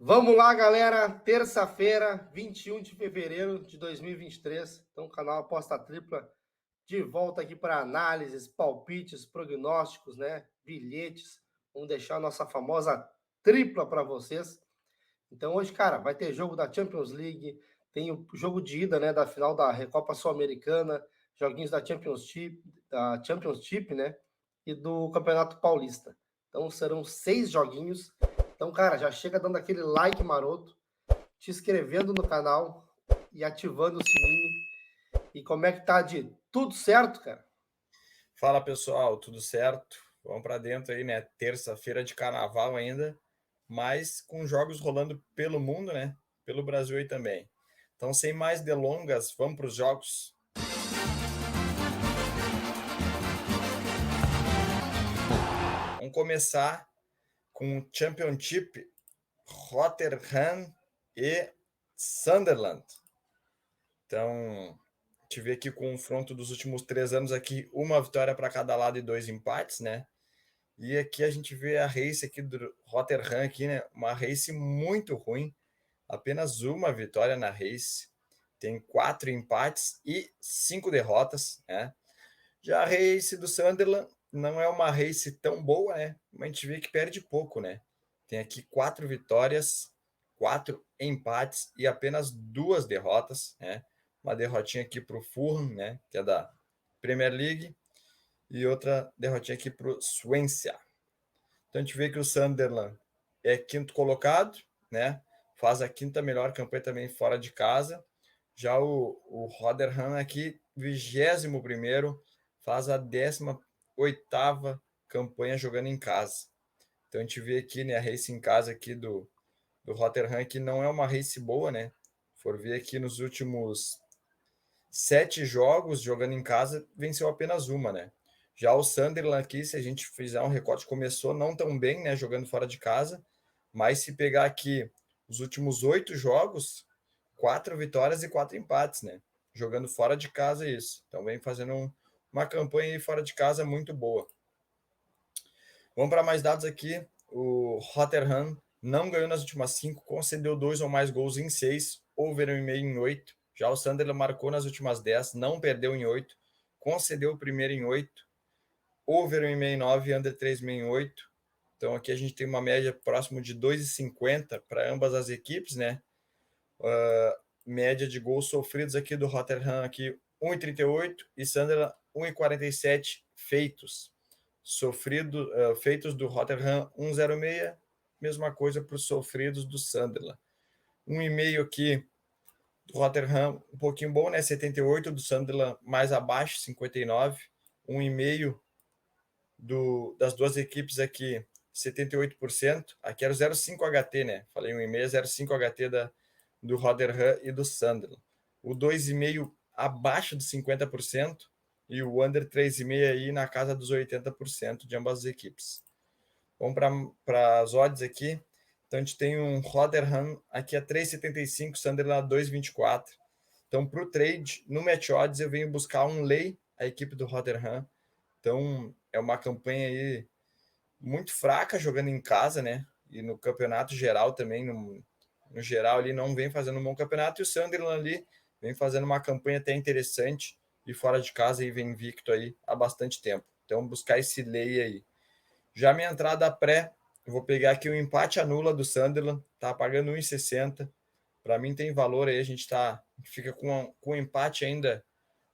Vamos lá, galera. Terça-feira, 21 de fevereiro de 2023. Então, o canal Aposta Tripla de volta aqui para análises, palpites, prognósticos, né? Bilhetes. Vamos deixar a nossa famosa tripla para vocês. Então, hoje, cara, vai ter jogo da Champions League, tem o jogo de ida, né, da final da Recopa Sul-Americana, joguinhos da Championship, né, e do Campeonato Paulista. Então, serão 6 joguinhos. Então, cara, já chega dando aquele like maroto, te inscrevendo no canal e ativando o sininho. E como é que tá, de tudo certo, cara? Fala pessoal, tudo certo? Vamos para dentro aí, né? Terça-feira de carnaval ainda, mas com jogos rolando pelo mundo, né? Pelo Brasil aí também. Então, sem mais delongas, vamos para os jogos. Vamos começar com o Championship, Rotterdam e Sunderland. Então, a gente vê aqui o confronto dos últimos 3 anos aqui, uma vitória para cada lado e 2 empates, né? E aqui a gente vê a race aqui do Rotterdam aqui, né? Uma race muito ruim, apenas uma vitória na race, tem 4 empates e 5 derrotas, né? Já a race do Sunderland não é uma race tão boa, né? Mas a gente vê que perde pouco, né? Tem aqui 4 vitórias, 4 empates e apenas 2 derrotas, né? Uma derrotinha aqui para o Fulham, né? Que é da Premier League, e outra derrotinha aqui para o Swansea. Então a gente vê que o Sunderland é quinto colocado, né? Faz a quinta melhor campanha também fora de casa. Já o Rotherham aqui, 21º, faz a 18ª campanha jogando em casa. Então a gente vê aqui, né, a race em casa aqui do Rotherham, que não é uma race boa, né? For ver aqui nos últimos 7 jogos jogando em casa, venceu apenas uma, né? Já o Sunderland aqui, se a gente fizer um recorte, começou não tão bem, né? Jogando fora de casa, mas se pegar aqui os últimos 8 jogos, 4 vitórias e 4 empates, né? Jogando fora de casa, isso. Então vem fazendo uma campanha aí fora de casa muito boa. Vamos para mais dados aqui. O Rotterdam não ganhou nas últimas 5, concedeu 2 ou mais gols em 6, over 1,5 em 8. Já o Sunderland marcou nas últimas 10, não perdeu em 8, concedeu o primeiro em 8, over 1,5 em 9, under 3,5 em 8. Então aqui a gente tem uma média próximo de 2,50 para ambas as equipes, né? Média de gols sofridos aqui do Rotterdam aqui 1,38 e Sunderland 1,47 feitos. Feitos do Rotterdam 1,06, mesma coisa para os sofridos do Sunderland. 1,5 aqui do Rotterdam um pouquinho bom, né? 78, do Sunderland mais abaixo, 59. 1,5 das duas equipes aqui, 78%. Aqui era o 0,5 HT, né? Falei 1,5, 0,5 HT do Rotherham e do Sunderland. O 2,5 abaixo de 50% e o under 3,5 aí na casa dos 80% de ambas as equipes. Vamos para as odds aqui. Então a gente tem um Rotherham aqui a 3,75, Sunderland a 2,24. Então para o trade, no Match Odds eu venho buscar um lay, a equipe do Rotherham. Então é uma campanha aí muito fraca jogando em casa, né? E no campeonato geral também, no geral ali não vem fazendo um bom campeonato, e o Sunderland ali vem fazendo uma campanha até interessante e fora de casa e vem invicto aí há bastante tempo. Então buscar esse lay aí. Já minha entrada pré, eu vou pegar aqui o empate anula do Sunderland, tá pagando 1,60. Para mim tem valor aí, a gente fica com o empate ainda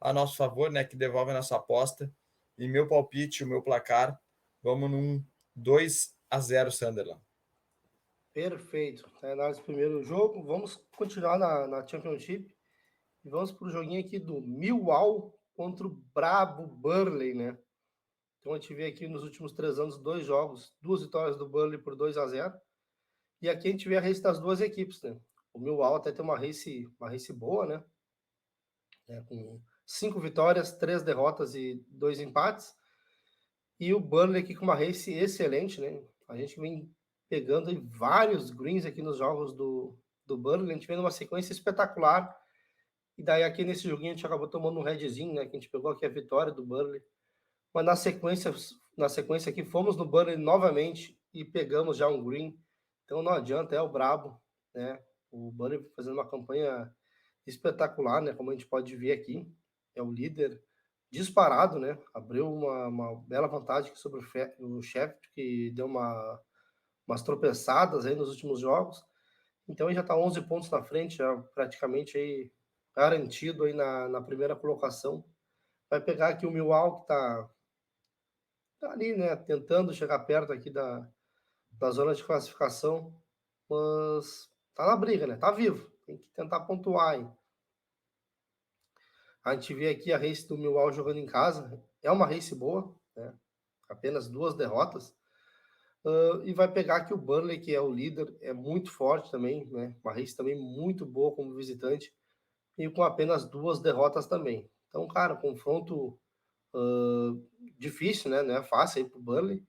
a nosso favor, né, que devolve a nossa aposta. E meu palpite, o meu placar, vamos num 2-0 Sunderland. Perfeito. Tá análise do primeiro jogo. Vamos continuar na Championship. E vamos para o joguinho aqui do Millwall contra o brabo Burnley, né? Então a gente vê aqui nos últimos 3 anos 2 jogos, 2 vitórias do Burnley por 2-0. E aqui a gente vê a race das duas equipes, né? O Millwall até tem uma race boa, né? Com 5 vitórias, 3 derrotas e 2 empates. E o Burnley aqui com uma race excelente, né? A gente vem pegando aí vários greens aqui nos jogos do Burnley, a gente vem numa sequência espetacular. E daí aqui nesse joguinho a gente acabou tomando um redzinho, né? Que a gente pegou aqui a vitória do Burnley. Mas na sequência aqui fomos no Burnley novamente e pegamos já um green. Então não adianta, é o brabo, né? O Burnley fazendo uma campanha espetacular, né? Como a gente pode ver aqui, é o líder disparado, né? Abriu uma bela vantagem sobre o Sheffield, que deu umas tropeçadas aí nos últimos jogos. Então ele já está 11 pontos na frente, já praticamente aí garantido aí na primeira colocação. Vai pegar aqui o Millwall, que tá ali, né? Tentando chegar perto aqui da zona de classificação, mas tá na briga, né? Tá vivo. Tem que tentar pontuar aí. A gente vê aqui a race do Millwall jogando em casa. É uma race boa, né? Apenas 2 derrotas. E vai pegar aqui o Burnley, que é o líder, é muito forte também, né? Uma race também muito boa como visitante e com apenas 2 derrotas também. Então, cara, confronto difícil, né? Não é fácil aí pro Burnley.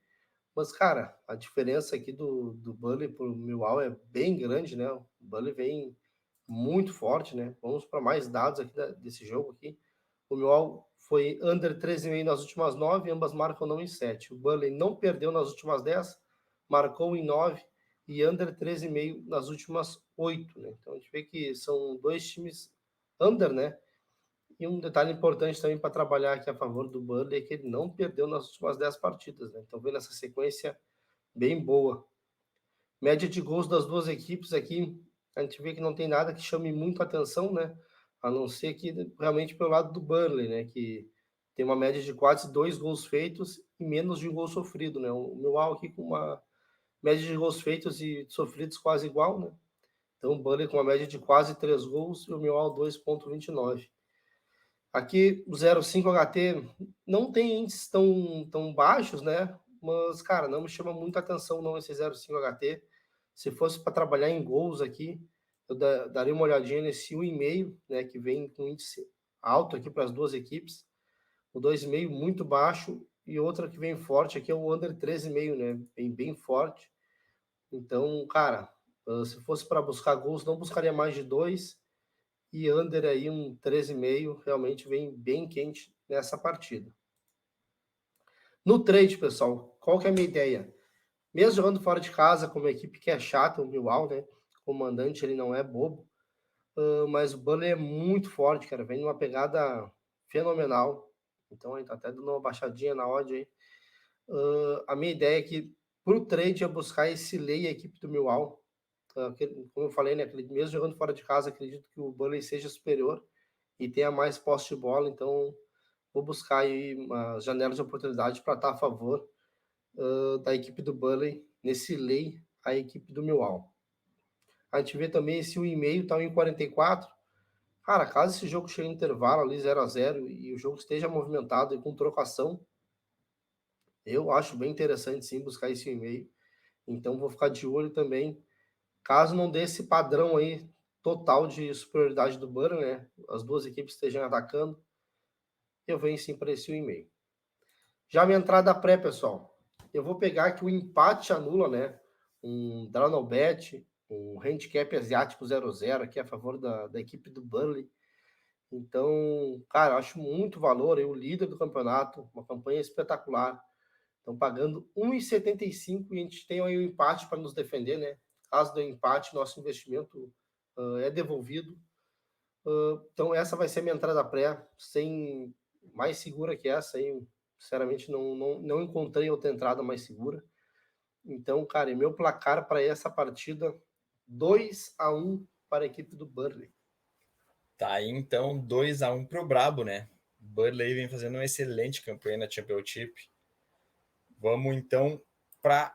Mas, cara, a diferença aqui do Burnley pro Millwall é bem grande, né? O Burnley vem muito forte, né? Vamos para mais dados aqui desse jogo aqui. O Millwall foi under 13,5 nas últimas 9, ambas marcam não em 7. O Burnley não perdeu nas últimas 10, marcou em 9 e under 13,5 nas últimas 8, né? Então a gente vê que são 2 times under, né? E um detalhe importante também para trabalhar aqui a favor do Burnley é que ele não perdeu nas últimas 10 partidas, né? Então vendo essa sequência bem boa. Média de gols das duas equipes aqui, a gente vê que não tem nada que chame muito a atenção, né? A não ser que realmente pelo lado do Burnley, né? Que tem uma média de quase 2 gols feitos e menos de um gol sofrido, né? O Millwall aqui com uma média de gols feitos e sofridos quase igual, né? Então o Burnley com uma média de quase 3 gols e o Millwall 2,29. Aqui o 0,5 HT não tem índices tão baixos, né? Mas, cara, não me chama muita atenção não esse 0,5 HT. Se fosse para trabalhar em gols aqui, eu daria uma olhadinha nesse 1,5, né? Que vem com índice alto aqui para as duas equipes. O 2,5 muito baixo e outra que vem forte aqui é o under 13,5, né? Vem bem forte. Então, cara, se fosse para buscar gols, não buscaria mais de 2 e under aí um 13,5 realmente vem bem quente nessa partida. No trade, pessoal, qual que é a minha ideia? Mesmo jogando fora de casa, com uma equipe que é chata, o Millwall, né? O comandante ele não é bobo, mas o Burnley é muito forte, cara. Vem numa pegada fenomenal. Então ele tá até dando uma baixadinha na odd aí. A minha ideia é que pro trade é buscar esse lei a equipe do Millwall. Como eu falei, né? Mesmo jogando fora de casa, acredito que o Burnley seja superior e tenha mais posse de bola, então vou buscar aí uma janela de oportunidade para estar a favor da equipe do Burnley nesse lei a equipe do Millwall. A gente vê também esse 1,5 tá em 44. Cara, caso esse jogo chegue em intervalo ali 0-0 e o jogo esteja movimentado e com trocação, eu acho bem interessante sim buscar esse 1,5. Então vou ficar de olho também. Caso não dê esse padrão aí total de superioridade do Burnley, né? As duas equipes estejam atacando, eu venho sim para esse 1,5. Já minha entrada pré, pessoal, eu vou pegar aqui o empate anula, né? Um draw no bet, um handicap asiático 0-0 aqui a favor da equipe do Burnley. Então, cara, acho muito valor. O líder do campeonato, uma campanha espetacular. Estão pagando 1,75 e a gente tem aí o empate para nos defender, né? Caso do empate, nosso investimento é devolvido. Então, essa vai ser minha entrada pré, sem mais segura que essa aí. Sinceramente, não encontrei outra entrada mais segura. Então, cara, meu placar para essa partida, 2-1 para a equipe do Burnley. Tá aí, então, 2-1 pro Brabo, né? Burnley vem fazendo uma excelente campanha na Championship. Vamos, então, para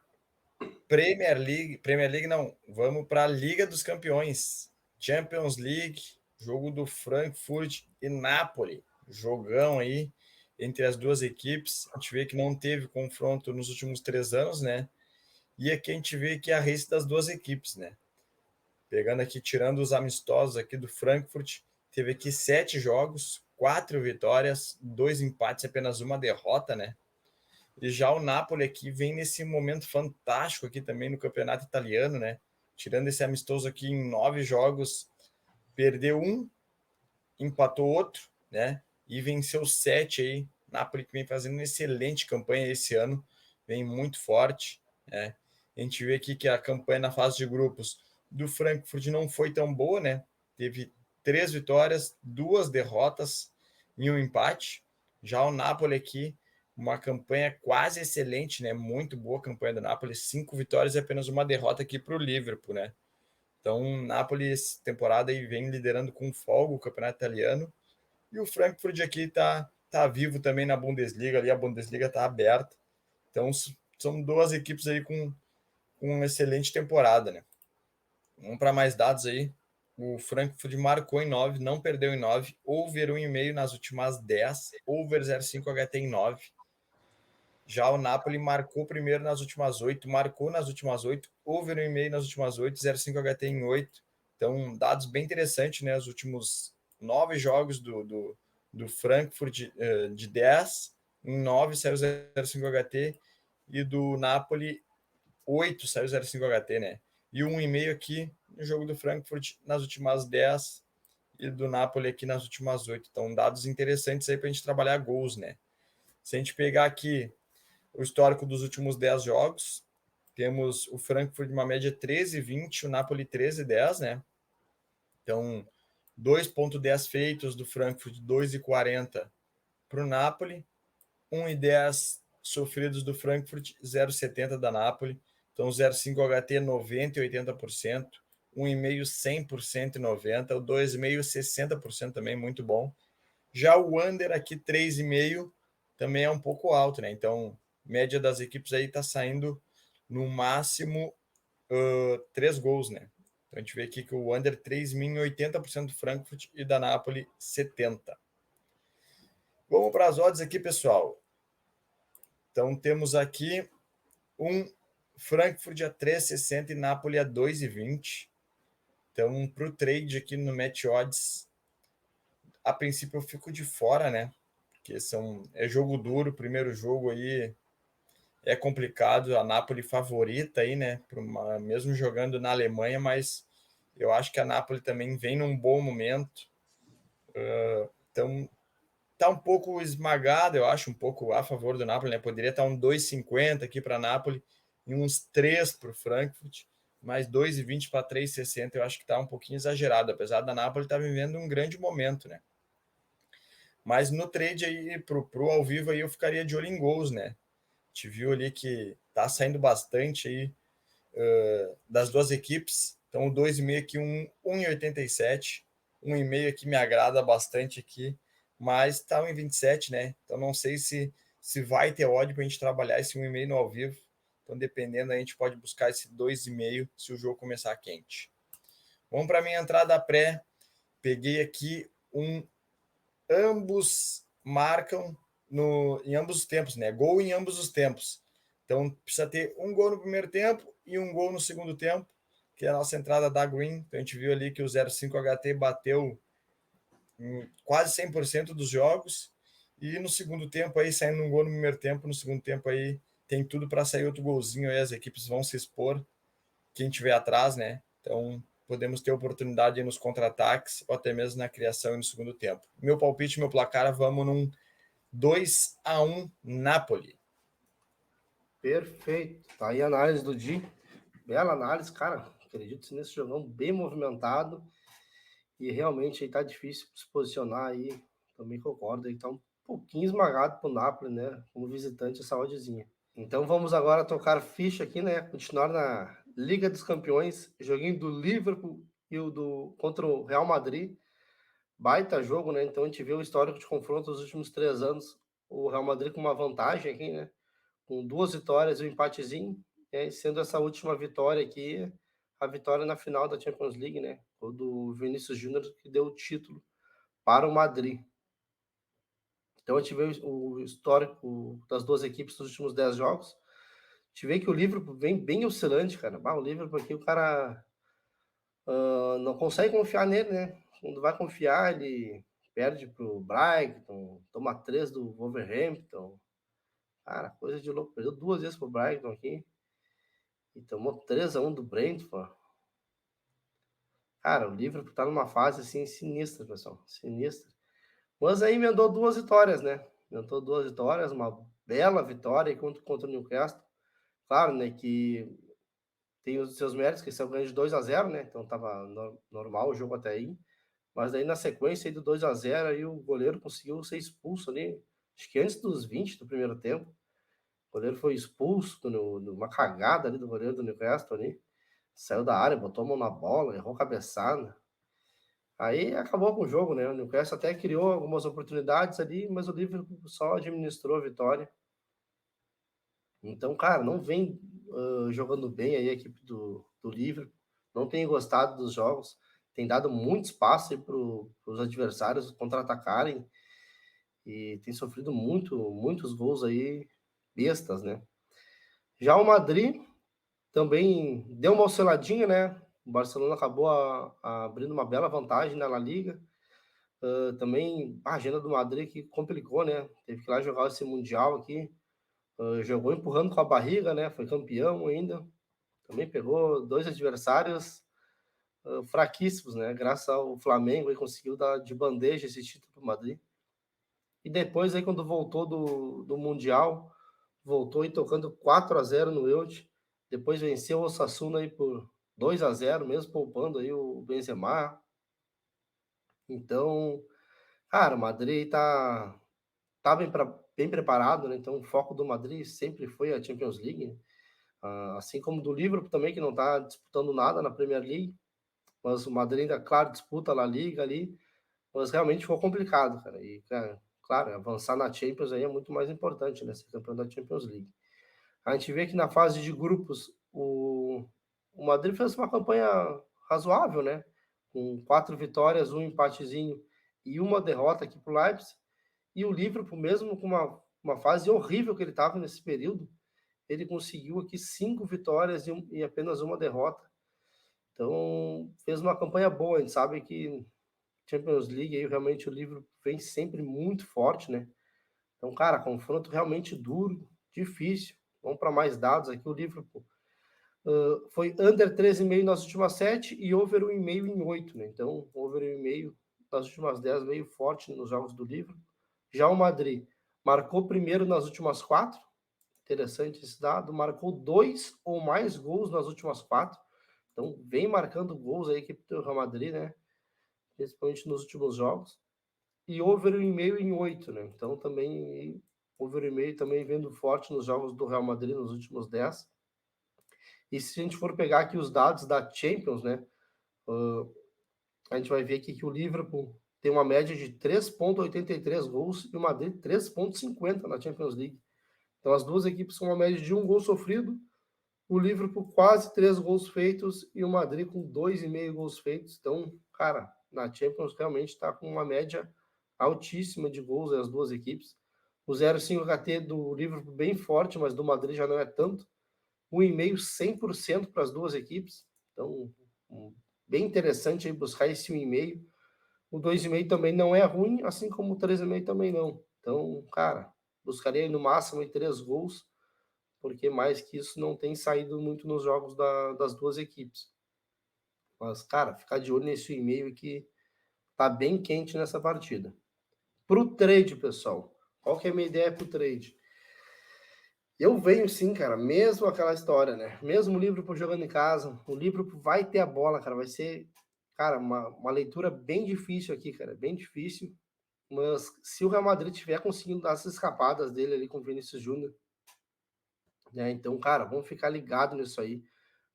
Premier League. Premier League, não. Vamos para a Liga dos Campeões. Champions League, jogo do Frankfurt e Napoli. Jogão aí entre as duas equipes. A gente vê que não teve confronto nos últimos 3 anos, né? E aqui a gente vê que a race das duas equipes, né? Pegando aqui, tirando os amistosos aqui do Frankfurt, teve aqui 7 jogos, 4 vitórias, 2 empates e apenas uma derrota, né? E já o Napoli aqui vem nesse momento fantástico aqui também no campeonato italiano, né? Tirando esse amistoso aqui em 9 jogos, perdeu um, empatou outro, né? E venceu 7 aí. Napoli que vem fazendo uma excelente campanha esse ano, vem muito forte, né? A gente vê aqui que a campanha na fase de grupos do Frankfurt não foi tão boa, né? Teve 3 vitórias, 2 derrotas e um empate. Já o Napoli aqui, uma campanha quase excelente, né? Muito boa a campanha do Napoli, 5 vitórias e apenas uma derrota aqui para o Liverpool, né? Então, o Napoli, essa temporada, aí vem liderando com folga o campeonato italiano. E o Frankfurt aqui tá vivo também na Bundesliga, ali a Bundesliga tá aberta. Então, são 2 equipes aí com uma excelente temporada, né? Vamos para mais dados aí. O Frankfurt marcou em 9, não perdeu em 9, over 1,5 nas últimas 10, over 0,5 HT em 9. Já o Napoli marcou primeiro nas últimas 8, marcou nas últimas 8, over 1,5 nas últimas 8, 0,5 HT em 8. Então, dados bem interessantes, né? Os últimos 9 jogos do Frankfurt de 10, em 9 saiu 0,5 HT, e do Napoli 8 saiu 0,5 HT, né? E 1,5 aqui no jogo do Frankfurt nas últimas 10 e do Napoli aqui nas últimas 8. Então, dados interessantes aí para a gente trabalhar gols, né? Se a gente pegar aqui o histórico dos últimos 10 jogos, temos o Frankfurt de uma média 13,20, o Napoli 13,10, né? Então, 2,10 feitos do Frankfurt, 2,40 para o Napoli, 1,10 sofridos do Frankfurt, 0,70 da Napoli. Então, 0,5 HT 90% e 80%, 1,5 100% e 90%, o 2,5 60% também, muito bom. Já o under aqui 3,5 também é um pouco alto, né? Então, média das equipes aí tá saindo no máximo 3 gols, né? Então a gente vê aqui que o under 3,5 80% do Frankfurt e da Napoli 70%. Vamos para as odds aqui, pessoal. Então temos aqui um Frankfurt a 3,60 e Napoli a 2,20. Então, para o trade aqui no Match Odds, a princípio eu fico de fora, né? Porque é jogo duro, primeiro jogo aí é complicado, a Napoli favorita aí, né? Mesmo jogando na Alemanha, mas eu acho que a Napoli também vem num bom momento. Então, tá um pouco esmagado, eu acho, um pouco a favor do Napoli, né? Poderia estar um 2,50 aqui para Napoli e uns 3 para o Frankfurt, mas 2,20 para 3,60 eu acho que está um pouquinho exagerado, apesar da Napoli estar vivendo um grande momento, né? Mas no trade aí, pro ao vivo aí, eu ficaria de olho em gols, né? A gente viu ali que tá saindo bastante aí das duas equipes. Então o 2,5 aqui, 1,87. 1,5 aqui me agrada bastante aqui, mas tá 1,27, né? Então não sei se vai ter odd para a gente trabalhar esse 1,5 no ao vivo. Então dependendo, a gente pode buscar esse 2,5 se o jogo começar quente. Vamos para minha entrada pré. Peguei aqui ambos marcam em ambos os tempos, né? Gol em ambos os tempos. Então precisa ter um gol no primeiro tempo e um gol no segundo tempo, que é a nossa entrada da Green. Então a gente viu ali que o 0,5 HT bateu em quase 100% dos jogos. E no segundo tempo aí, saindo um gol no primeiro tempo, no segundo tempo aí tem tudo para sair outro golzinho aí, as equipes vão se expor, quem tiver atrás, né? Então podemos ter oportunidade nos contra-ataques ou até mesmo na criação e no segundo tempo. Meu palpite, meu placar, vamos num 2-1 Napoli. Perfeito. Tá aí a análise do Di. Bela análise, cara. Acredito nesse jogão bem movimentado. E realmente aí tá difícil se posicionar aí. Também concordo. Aí tá um pouquinho esmagado pro Napoli, né? Como visitante, essa oddzinha. Então vamos agora tocar ficha aqui, né? Continuar na Liga dos Campeões. Joguinho do Liverpool e contra o Real Madrid. Baita jogo, né? Então a gente vê o histórico de confronto dos últimos 3 anos. O Real Madrid com uma vantagem aqui, né? Com 2 vitórias e um empatezinho. E sendo essa última vitória aqui, a vitória na final da Champions League, né? O do Vinícius Júnior, que deu o título para o Madrid. Então a gente vê o histórico das duas equipes nos últimos 10 jogos. A gente vê que o Liverpool vem bem oscilante, cara. O Liverpool aqui, o cara não consegue confiar nele, né? Quando vai confiar, ele perde pro Brighton, toma 3 do Wolverhampton. Cara, coisa de louco. Perdeu 2 vezes pro Brighton aqui. E tomou 3-1 do Brentford. Cara, o Liverpool tá numa fase assim sinistra, pessoal. Sinistra. Mas aí emendou 2 vitórias, né? Emendou 2 vitórias, uma bela vitória contra o Newcastle. Claro, né, que tem os seus méritos, que são ganhos de 2-0, né? Então tava normal o jogo até aí. Mas daí na sequência aí do 2-0 aí o goleiro conseguiu ser expulso ali, acho que antes dos 20 do primeiro tempo. O goleiro foi expulso numa cagada ali do goleiro do Newcastle ali. Saiu da área, botou a mão na bola, errou a cabeçada. Aí acabou com o jogo, né? O Newcastle até criou algumas oportunidades ali, mas o Liverpool só administrou a vitória. Então, cara, não vem jogando bem aí a equipe do Liverpool. Não tem gostado dos jogos. Tem dado muito espaço para os adversários contra-atacarem. E tem sofrido muitos gols aí bestas, né? Já o Madrid também deu uma osciladinha, né? O Barcelona acabou abrindo uma bela vantagem na La Liga. Também a agenda do Madrid que complicou, né? Teve que ir lá jogar esse Mundial aqui. Jogou empurrando com a barriga, né? Foi campeão ainda. Também pegou dois adversários fraquíssimos, né? Graças ao Flamengo, ele conseguiu dar de bandeja esse título para o Madrid. E depois, aí, quando voltou do Mundial, voltou aí tocando 4-0 no Elche. Depois venceu o Osasuna aí por 2-0, mesmo poupando aí o Benzema. Então, cara, o Madrid tá bem preparado, né? Então, o foco do Madrid sempre foi a Champions League, né? Assim como do Liverpool também, que não está disputando nada na Premier League, mas o Madrid ainda, claro, disputa a La Liga ali, mas realmente ficou complicado, cara. E, cara, claro, avançar na Champions aí é muito mais importante, né? Ser campeão da Champions League. A gente vê que na fase de grupos o Madrid fez uma campanha razoável, né? Com 4 vitórias, um empatezinho e uma derrota aqui para o Leipzig. E o Liverpool, mesmo com uma fase horrível que ele estava nesse período, ele conseguiu aqui 5 vitórias e apenas uma derrota. Então, fez uma campanha boa. A gente sabe que Champions League, aí realmente o Liverpool vem sempre muito forte, né? Então, cara, confronto realmente duro, difícil. Vamos para mais dados aqui. O Liverpool foi under 13,5 nas últimas 7 e over 1,5 em 8, né? Então, over 1,5 nas últimas 10, meio forte nos jogos do Liverpool. Já o Madrid marcou primeiro nas últimas 4. Interessante esse dado. Marcou 2 ou mais gols nas últimas 4. Então, vem marcando gols aí a equipe do Real Madrid, né? Principalmente nos últimos jogos. E over 1,5 em 8, né? Então, também over 1,5 também vendo forte nos jogos do Real Madrid nos últimos 10. E se a gente for pegar aqui os dados da Champions, né? A gente vai ver aqui que o Liverpool tem uma média de 3,83 gols e o Madrid 3,50 na Champions League. Então as duas equipes com uma média de 1 gol sofrido, o Liverpool quase 3 gols feitos e o Madrid com 2,5 gols feitos. Então, cara, na Champions realmente está com uma média altíssima de gols as duas equipes. O 0,5 HT do Liverpool bem forte, mas do Madrid já não é tanto. 1,5 100% para as duas equipes. Então, bem interessante aí buscar esse 1,5. O 2,5 também não é ruim, assim como o 3,5 também não. Então, cara, buscaria no máximo em 3 gols, porque mais que isso não tem saído muito nos jogos das duas equipes. Mas, cara, ficar de olho nesse 1,5 que tá bem quente nessa partida. Pro trade, pessoal. Qual que é a minha ideia pro trade? Eu venho sim, cara, mesmo aquela história, né? Mesmo o Liverpool jogando em casa, o Liverpool vai ter a bola, cara. Vai ser, cara, uma leitura bem difícil aqui, cara. Bem difícil. Mas se o Real Madrid tiver conseguindo dar essas escapadas dele ali com o Vinícius Júnior, né? Então, cara, vamos ficar ligado nisso aí.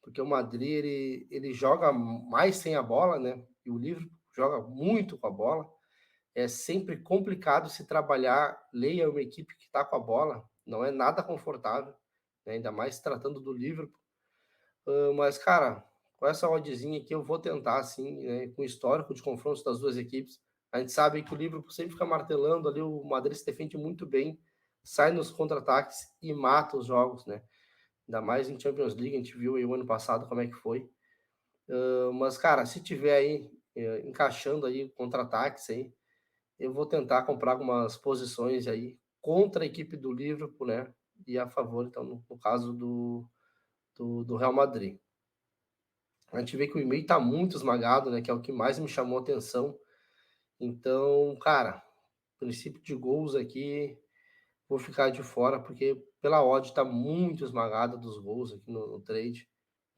Porque o Madrid, ele joga mais sem a bola, né? E o Liverpool joga muito com a bola. É sempre complicado se trabalhar. Leia uma equipe que está com a bola, não é nada confortável, né? Ainda mais tratando do Liverpool. Mas, cara, com essa oddzinha aqui eu vou tentar, assim, né, com o histórico de confrontos das duas equipes. A gente sabe que o Liverpool sempre fica martelando ali, o Madrid se defende muito bem, sai nos contra-ataques e mata os jogos, né? Ainda mais em Champions League, a gente viu aí o ano passado como é que foi. Mas, cara, se tiver aí encaixando aí contra-ataques aí, eu vou tentar comprar algumas posições aí contra a equipe do Liverpool, né? E a favor, então, no caso do Real Madrid. A gente vê que o e-mail está muito esmagado, né? Que é o que mais me chamou a atenção. Então, cara, princípio de gols aqui, vou ficar de fora, porque pela odd está muito esmagada dos gols aqui no trade.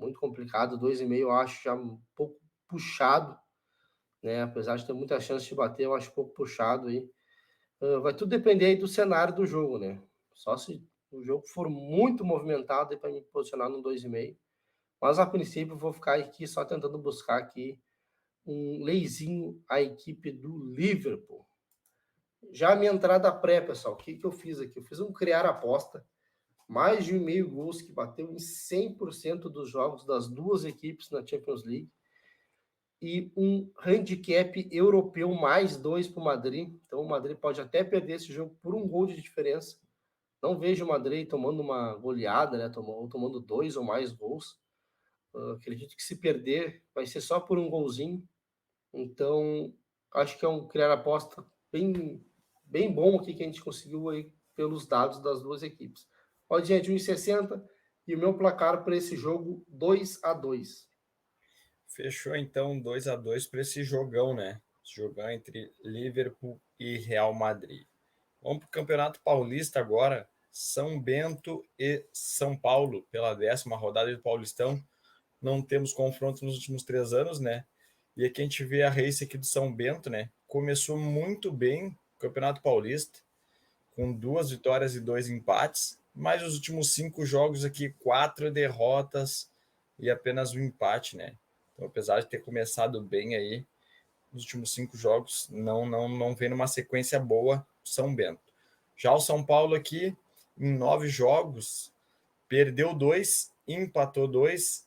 muito complicado. 2,5 eu acho já um pouco puxado, né? Apesar de ter muita chance de bater, eu acho um pouco puxado aí. Vai tudo depender aí do cenário do jogo, né? Só se o jogo for muito movimentado para me posicionar no 2,5. Mas a princípio vou ficar aqui só tentando buscar aqui um leizinho a equipe do Liverpool. Já a minha entrada pré, pessoal, o que eu fiz aqui? Eu fiz um criar aposta, mais de 1,5 gols que bateu em 100% dos jogos das duas equipes na Champions League e um handicap europeu mais 2 para o Madrid. Então o Madrid pode até perder esse jogo por um gol de diferença. Não vejo o Madrid tomando uma goleada, né? Tomando 2 ou mais gols. Acredito que se perder vai ser só por um golzinho. Então acho que é um criar aposta bem bom aqui que a gente conseguiu aí pelos dados das duas equipes. Oddinha de 1,60 e o meu placar para esse jogo 2-2. Fechou então 2-2 para esse jogão, né? Jogão entre Liverpool e Real Madrid. Vamos para o Campeonato Paulista agora. São Bento e São Paulo, pela 10ª rodada do Paulistão. Não temos confronto nos últimos 3 anos, né? E aqui a gente vê a race aqui do São Bento, né? Começou muito bem o Campeonato Paulista, com 2 vitórias e 2 empates, mas os últimos 5 jogos aqui, 4 derrotas e apenas um empate, né? Então, apesar de ter começado bem aí, nos últimos 5 jogos, não vem numa sequência boa São Bento. Já o São Paulo aqui, em 9 jogos, perdeu 2, empatou 2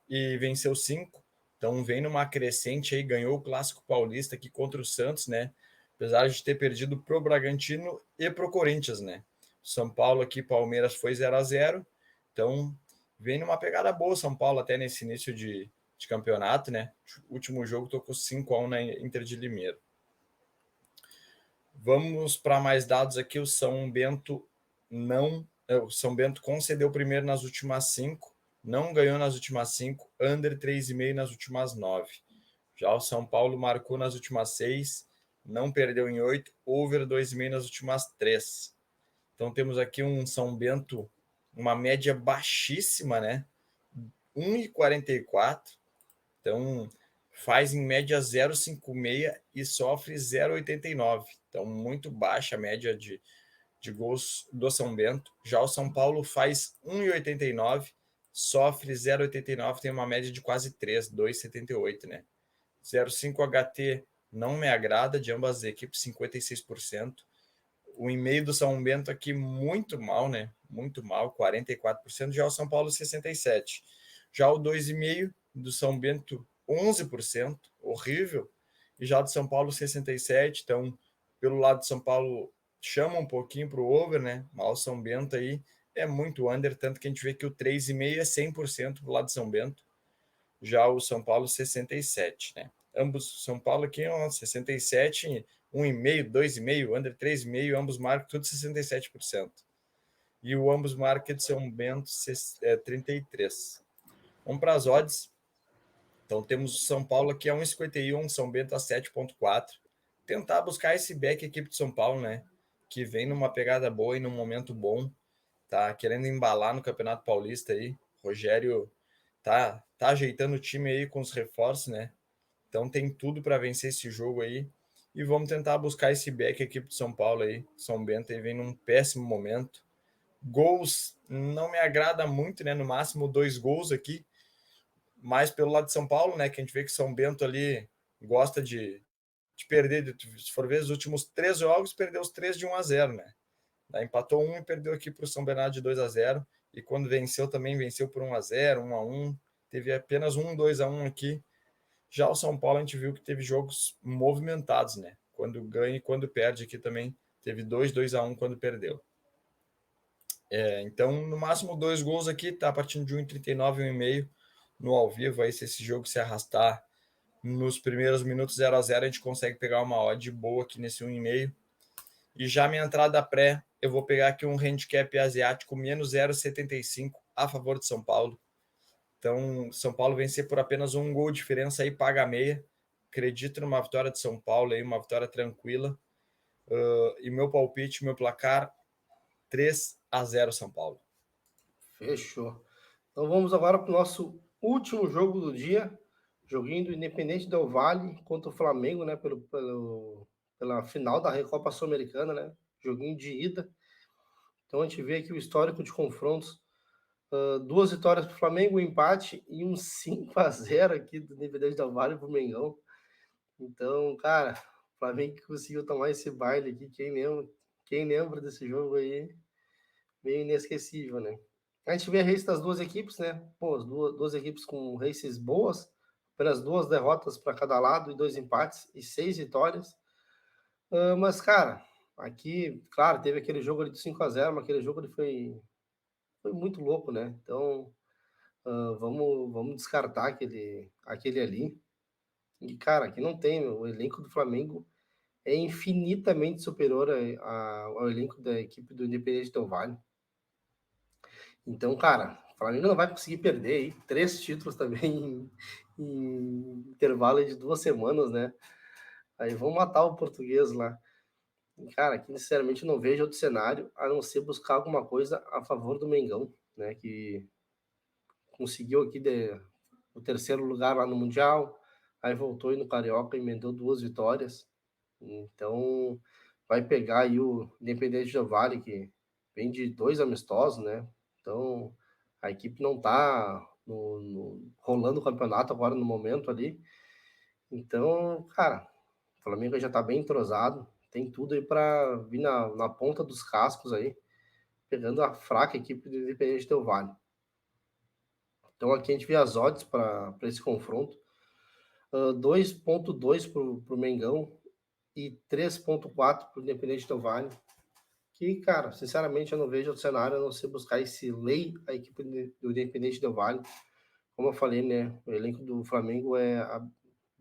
e venceu 5. Então vem numa crescente aí, ganhou o Clássico Paulista aqui contra o Santos, né? Apesar de ter perdido pro Bragantino e pro Corinthians, né? São Paulo aqui, Palmeiras foi 0-0. Então vem numa pegada boa São Paulo até nesse início de campeonato, né? O último jogo tocou 5-1 na Inter de Limeira. Vamos para mais dados aqui. O São Bento o São Bento concedeu primeiro nas últimas 5, não ganhou nas últimas 5, under 3,5 nas últimas 9. Já o São Paulo marcou nas últimas 6, não perdeu em 8, over 2,5 nas últimas 3. Então temos aqui um São Bento, uma média baixíssima, né? 1,44. Então faz em média 0,56 e sofre 0,89. Então muito baixa a média de gols do São Bento. Já o São Paulo faz 1,89, sofre 0,89, tem uma média de quase 3, 2,78, né? 0,5 HT não me agrada, de ambas as equipes, 56%. O e-mail do São Bento aqui muito mal, né? Muito mal, 44%. Já o São Paulo, 67%. Já o 2,5 do São Bento, 11%, horrível. E já do São Paulo, 67%. Então, pelo lado do São Paulo, chama um pouquinho para o over, né? Mas o São Bento aí é muito under, tanto que a gente vê que o 3,5 é 100% pro lado de São Bento. Já o São Paulo, 67%, né? Ambos, São Paulo aqui, 67%, 1,5, 2,5, under 3,5, ambos marcam tudo 67%. E o ambos marcam de São Bento 33%. Vamos para as odds. Então temos o São Paulo aqui a 1,51, São Bento a 7,4. Tentar buscar esse back equipe de São Paulo, né? Que vem numa pegada boa e num momento bom. Tá querendo embalar no Campeonato Paulista aí. Rogério tá ajeitando o time aí com os reforços, né? Então tem tudo para vencer esse jogo aí. E vamos tentar buscar esse back equipe de São Paulo aí. São Bento aí vem num péssimo momento. Gols não me agrada muito, né? No máximo 2 gols aqui. Mais pelo lado de São Paulo, né? Que a gente vê que São Bento ali gosta de perder. Se for ver os últimos 3 jogos, perdeu os 3 de 1-0, né? Daí empatou 1 e perdeu aqui para o São Bernardo de 2-0. E quando venceu também venceu por 1-0, 1-1. Teve apenas 2-1 aqui. Já o São Paulo a gente viu que teve jogos movimentados, né? Quando ganha e quando perde aqui também. Teve 2-1 quando perdeu. Então, no máximo 2 gols aqui, tá partindo de 1,39 e 1,5 no ao vivo. Aí se esse jogo se arrastar nos primeiros minutos 0-0, a gente consegue pegar uma odd boa aqui nesse 1,5. E já minha entrada pré, eu vou pegar aqui um handicap asiático menos 0,75 a favor de São Paulo. Então, São Paulo vencer por apenas 1 gol de diferença aí, paga meia. Acredito numa vitória de São Paulo aí, uma vitória tranquila. E meu palpite, meu placar, 3-0 São Paulo. Fechou. Então vamos agora para o nosso último jogo do dia, joguinho do Independente Del Valle contra o Flamengo, né? Pela final da Recopa Sul-Americana, né? Joguinho de ida. Então a gente vê aqui o histórico de confrontos. 2 vitórias para o Flamengo, um empate e um 5-0 aqui do Independente Del Valle para o Mengão. Então, cara, o Flamengo conseguiu tomar esse baile aqui. Quem lembra desse jogo aí, meio inesquecível, né? A gente vê a race das duas equipes, né? Pô, as duas equipes com races boas, apenas 2 derrotas para cada lado e 2 empates e 6 vitórias. Mas, cara, aqui, claro, teve aquele jogo ali do 5-0, mas aquele jogo ali foi muito louco, né? Então, vamos descartar aquele ali. E, cara, aqui não tem, o elenco do Flamengo é infinitamente superior ao elenco da equipe do Independente Del Valle. Então, cara, o Flamengo não vai conseguir perder aí 3 títulos também em intervalo de 2 semanas, né? Aí vão matar o português lá. E, cara, aqui sinceramente não vejo outro cenário a não ser buscar alguma coisa a favor do Mengão, né? Que conseguiu aqui o terceiro lugar lá no Mundial, aí voltou e no Carioca emendou 2 vitórias. Então, vai pegar aí o Independente Del Valle, que vem de 2 amistosos, né? Então, a equipe não tá rolando o campeonato agora no momento ali. Então, cara, o Flamengo já tá bem entrosado, tem tudo aí para vir na ponta dos cascos aí, pegando a fraca equipe do Independente Del Valle. Então, aqui a gente vê as odds para esse confronto. 2,2 para o Mengão e 3,4 para o Independente Del Valle. Que, cara, sinceramente eu não vejo outro cenário a não ser buscar esse lei a equipe do Independente Del Valle. Como eu falei, né? O elenco do Flamengo é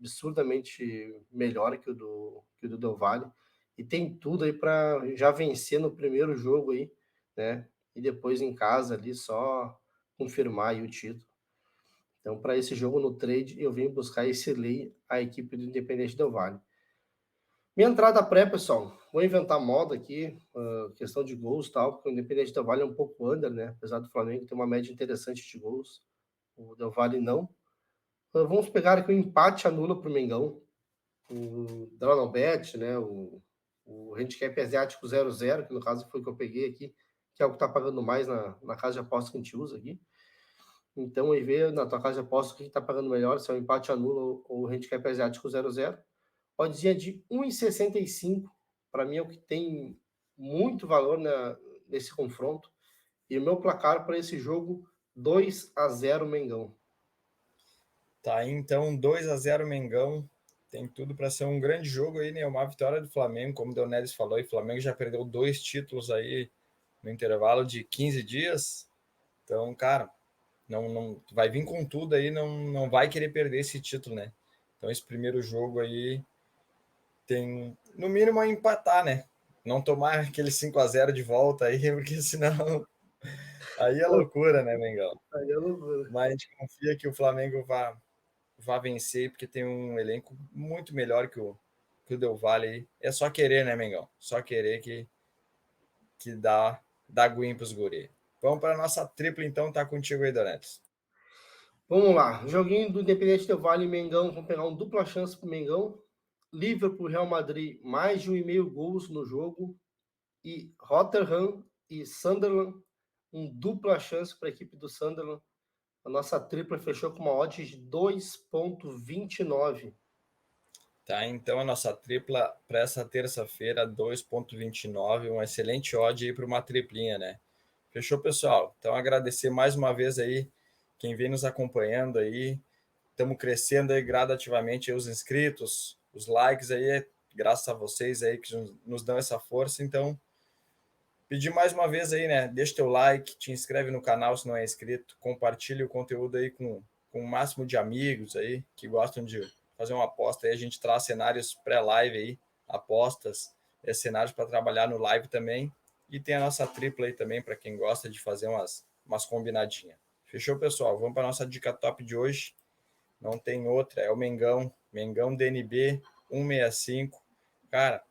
absurdamente melhor que o do Del Valle. E tem tudo aí para já vencer no primeiro jogo aí, né? E depois em casa ali só confirmar aí o título. Então, para esse jogo no trade, eu vim buscar esse lei a equipe do Independente Del Valle. Minha entrada pré, pessoal, vou inventar moda aqui, questão de gols e tal, porque o Independente Del Valle é um pouco under, né? Apesar do Flamengo ter uma média interessante de gols, o Del Valle não. Vamos pegar aqui o empate anula para o Mengão, o Dronobet, né? O handicap asiático 0-0, que no caso foi o que eu peguei aqui, que é o que está pagando mais na casa de aposta que a gente usa aqui. Então, aí vê na tua casa de aposta o que está pagando melhor, se é o empate anula ou o handicap asiático 0-0. Oddzinha de 1,65, para mim é o que tem muito valor nesse confronto. E o meu placar para esse jogo, 2-0 Mengão. Tá aí, então 2-0 Mengão. Tem tudo para ser um grande jogo aí, né? Uma vitória do Flamengo, como o Deonelis falou, e o Flamengo já perdeu 2 títulos aí no intervalo de 15 dias. Então, cara, não vai vir com tudo aí, não vai querer perder esse título, né? Então, esse primeiro jogo aí tem, no mínimo, a empatar, né? Não tomar aquele 5-0 de volta aí, porque senão aí é loucura, né, Mengão? Aí é loucura. Mas a gente confia que o Flamengo vá vencer, porque tem um elenco muito melhor que o Del Valle aí. É só querer, né, Mengão? Só querer que dá aguinha pros guri. Vamos para a nossa tripla, então, tá contigo aí, Donetes. Vamos lá. Joguinho do Independente Del Valle e Mengão. Vamos pegar um dupla chance para o Mengão. Liverpool Real Madrid, mais de 1,5 gols no jogo. E Rotterdam e Sunderland, um dupla chance para a equipe do Sunderland. A nossa tripla fechou com uma odd de 2,29. Tá, então a nossa tripla para essa terça-feira, 2,29, um excelente odd aí para uma triplinha, né? Fechou, pessoal? Então agradecer mais uma vez aí quem vem nos acompanhando aí. Estamos crescendo aí gradativamente aí os inscritos, os likes aí, graças a vocês aí que nos dão essa força. Então, pedir mais uma vez aí, né? Deixa teu like, te inscreve no canal se não é inscrito, compartilha o conteúdo aí com o máximo de amigos aí que gostam de fazer uma aposta aí. A gente traz cenários pré-live aí, apostas, cenários para trabalhar no live também. E tem a nossa tripla aí também para quem gosta de fazer umas combinadinhas. Fechou, pessoal? Vamos para a nossa dica top de hoje. Não tem outra, é o Mengão DNB 165. Cara,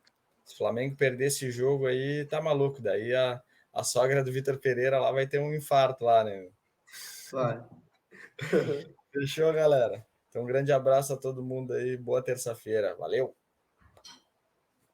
se o Flamengo perder esse jogo aí, tá maluco. Daí a sogra do Vitor Pereira lá vai ter um infarto lá, né? Vai. Fechou, galera? Então, um grande abraço a todo mundo aí. Boa terça-feira. Valeu!